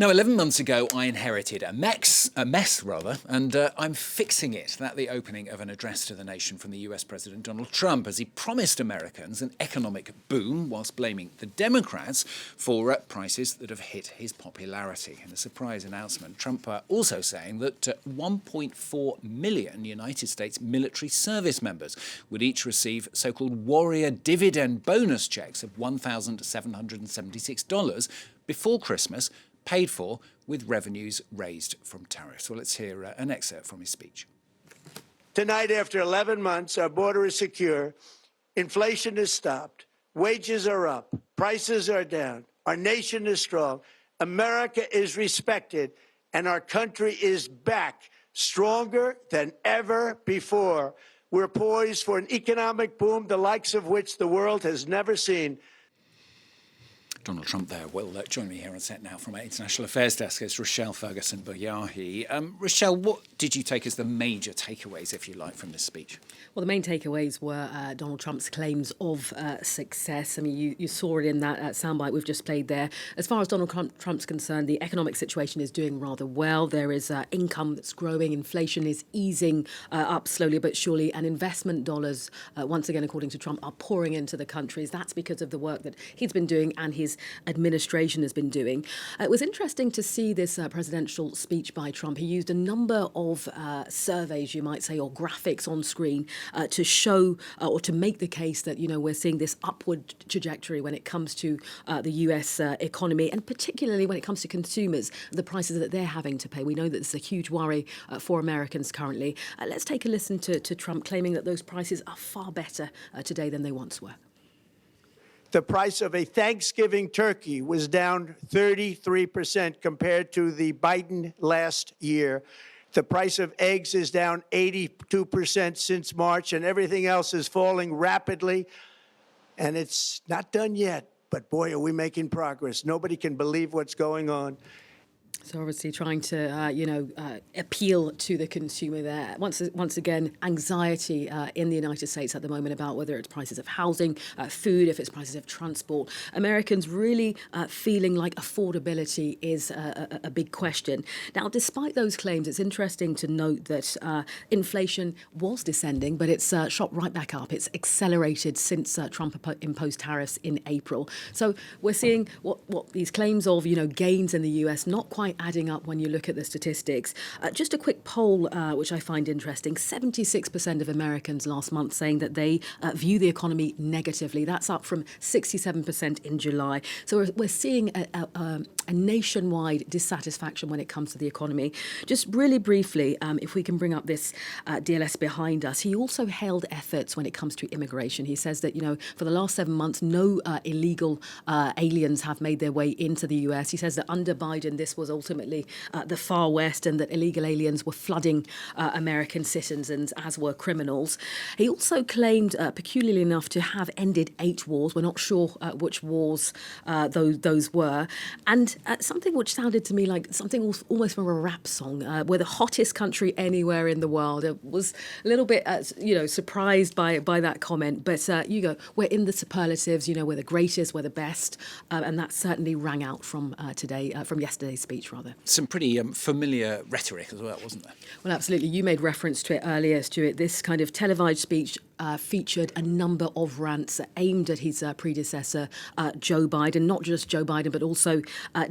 Now, 11 months ago, I inherited a mess, and I'm fixing it. That the opening of an address to the nation from the US President Donald Trump, as he promised Americans an economic boom whilst blaming the Democrats for prices that have hit his popularity. In a surprise announcement, Trump also saying that 1.4 million United States military service members would each receive so-called warrior dividend bonus checks of $1,776 before Christmas, paid for with revenues raised from tariffs. Well, let's hear an excerpt from his speech. Tonight, after 11 months, our border is secure, inflation is stopped, wages are up, prices are down, our nation is strong, America is respected, and our country is back, stronger than ever before. We're poised for an economic boom, the likes of which the world has never seen. Donald Trump there. Well, join me here on set now from our International Affairs Desk. It's Rochelle Ferguson. Rochelle, what did you take as the major takeaways, if you like, from this speech? Well, the main takeaways were Donald Trump's claims of success. I mean, you saw it in that soundbite we've just played there. As far as Donald Trump's concerned, the economic situation is doing rather well. There is income that's growing. Inflation is easing up slowly but surely. And investment dollars, once again, according to Trump, are pouring into the countries. That's because of the work that he's been doing and his administration has been doing. It was interesting to see this presidential speech by Trump. He used a number of surveys, you might say, or graphics on screen to show or to make the case that, you know, we're seeing this upward trajectory when it comes to the US economy, and particularly when it comes to consumers, the prices that they're having to pay. We know that there's a huge worry for Americans currently. Let's take a listen to Trump claiming that those prices are far better today than they once were. The price of a Thanksgiving turkey was down 33% compared to the Biden last year. The price of eggs is down 82% since March, and everything else is falling rapidly. And it's not done yet, but boy, are we making progress. Nobody can believe what's going on. So obviously trying to, appeal to the consumer there. Once again, anxiety in the United States at the moment about whether it's prices of housing, food, if it's prices of transport. Americans really feeling like affordability is a big question. Now, despite those claims, it's interesting to note that inflation was descending, but it's shot right back up. It's accelerated since Trump imposed tariffs in April. So we're seeing what these claims of, gains in the US not quite adding up when you look at the statistics. Just a quick poll, which I find interesting. 76% of Americans last month saying that they view the economy negatively. That's up from 67% in July. So we're seeing a nationwide dissatisfaction when it comes to the economy. Just really briefly, if we can bring up this DLS behind us, he also hailed efforts when it comes to immigration. He says that, for the last 7 months, no illegal aliens have made their way into the US. He says that under Biden, this was ultimately the far west, and that illegal aliens were flooding American citizens, as were criminals. He also claimed, peculiarly enough, to have ended 8 wars. We're not sure which wars those were. And something which sounded to me like something almost from a rap song. We're the hottest country anywhere in the world. I was a little bit, surprised by that comment. But we're in the superlatives. We're the greatest, we're the best, and that certainly rang out from yesterday's speech, rather. Some pretty familiar rhetoric as well, wasn't there? Well, absolutely. You made reference to it earlier, Stuart. This kind of televised speech featured a number of rants aimed at his predecessor, Joe Biden, not just Joe Biden, but also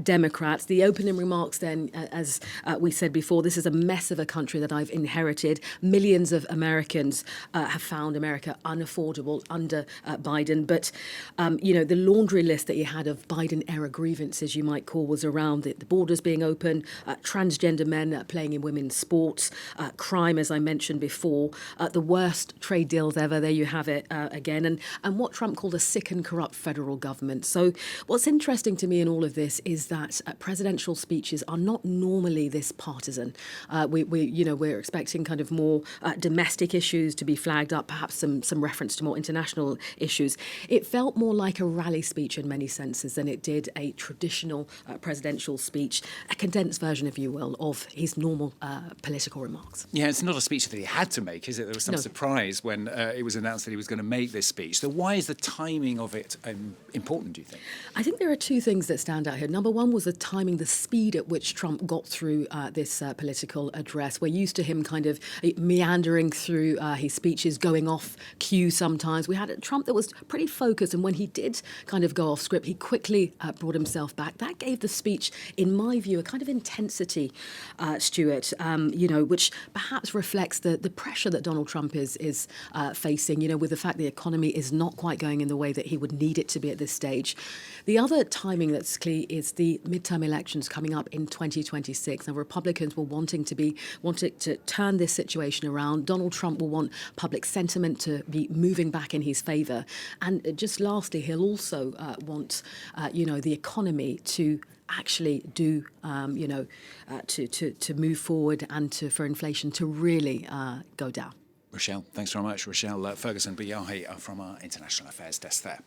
Democrats. The opening remarks then, as we said before, this is a mess of a country that I've inherited. Millions of Americans have found America unaffordable under Biden. But, the laundry list that he had of Biden-era grievances, you might call, was around the borders being open, transgender men playing in women's sports, crime, as I mentioned before, the worst trade deals ever. There you have it again. And what Trump called a sick and corrupt federal government. So what's interesting to me in all of this is that presidential speeches are not normally this partisan. We're expecting kind of more domestic issues to be flagged up, perhaps some reference to more international issues. It felt more like a rally speech in many senses than it did a traditional presidential speech, a condensed version, if you will, of his normal political remarks. Yeah, it's not a speech that he had to make, is it? There was some surprise when it was announced that he was going to make this speech. So why is the timing of it important, do you think? I think there are two things that stand out here. Number one was the timing, the speed at which Trump got through this political address. We're used to him kind of meandering through his speeches, going off cue sometimes. We had a Trump that was pretty focused, and when he did kind of go off script, he quickly brought himself back. That gave the speech, in my view, a kind of intensity, Stuart, which perhaps reflects the pressure that Donald Trump is facing, with the fact the economy is not quite going in the way that he would need it to be at this stage. The other timing that's key is the midterm elections coming up in 2026. Now, Republicans were wanting to turn this situation around. Donald Trump will want public sentiment to be moving back in his favour. And just lastly, he'll also want, the economy to actually do, to move forward and for inflation to really go down. Rochelle, thanks very much. Rochelle Ferguson from our International Affairs desk there.